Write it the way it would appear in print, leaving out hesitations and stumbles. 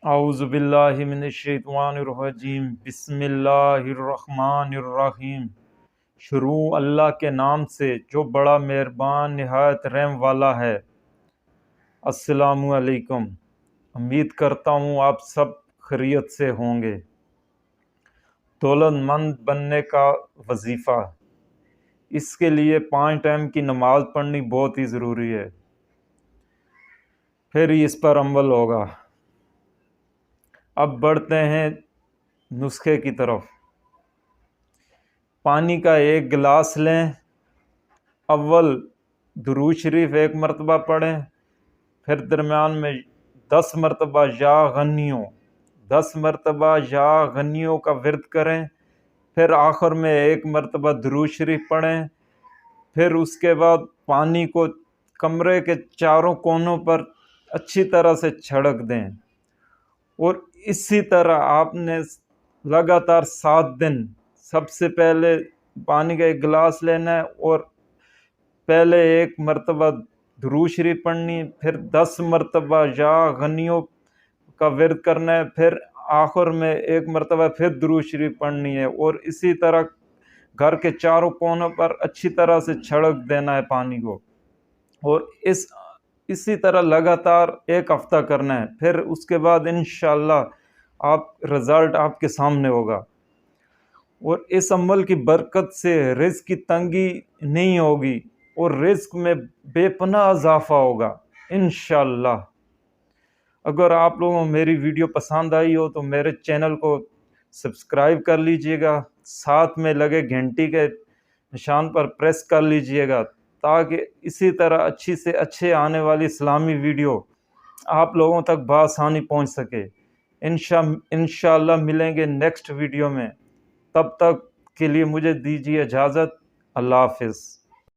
اعوذ باللہ من الشیطان الرجیم، بسم اللہ الرحمن الرحیم۔ شروع اللہ کے نام سے جو بڑا مہربان نہایت رحم والا ہے۔ السلام علیکم۔ امید کرتا ہوں آپ سب خیریت سے ہوں گے۔ دولت مند بننے کا وظیفہ، اس کے لیے 5 ٹائم کی نماز پڑھنی بہت ہی ضروری ہے، پھر ہی اس پر عمل ہوگا۔ اب بڑھتے ہیں نسخے کی طرف۔ پانی کا 1 گلاس لیں، اول درود شریف 1 مرتبہ پڑھیں، پھر درمیان میں 10 مرتبہ یا غنیوں 10 مرتبہ یا غنیوں کا ورد کریں، پھر آخر میں 1 مرتبہ درود شریف پڑھیں، پھر اس کے بعد پانی کو کمرے کے چاروں کونوں پر اچھی طرح سے چھڑک دیں، اور اسی طرح آپ نے لگاتار 7 دن سب سے پہلے پانی کا 1 گلاس لینا ہے، اور پہلے 1 مرتبہ درود شریف پڑھنی، پھر 10 مرتبہ یا غنیوں کا ورد کرنا ہے، پھر آخر میں 1 مرتبہ پھر درود شریف پڑھنی ہے، اور اسی طرح گھر کے چاروں کونوں پر اچھی طرح سے چھڑک دینا ہے پانی کو، اور اسی طرح لگاتار 1 ہفتہ کرنا ہے۔ پھر اس کے بعد انشاءاللہ رزلٹ آپ کے سامنے ہوگا، اور اس عمل کی برکت سے رزق کی تنگی نہیں ہوگی، اور رزق میں بے پناہ اضافہ ہوگا انشاءاللہ۔ اگر آپ لوگوں کو میری ویڈیو پسند آئی ہو تو میرے چینل کو سبسکرائب کر لیجئے گا، ساتھ میں لگے گھنٹی کے نشان پر پریس کر لیجئے گا، تاکہ اسی طرح اچھی سے اچھے آنے والی اسلامی ویڈیو آپ لوگوں تک بآسانی پہنچ سکے۔ انشاءاللہ ملیں گے نیکسٹ ویڈیو میں، تب تک کے لیے مجھے دیجیے اجازت۔ اللہ حافظ۔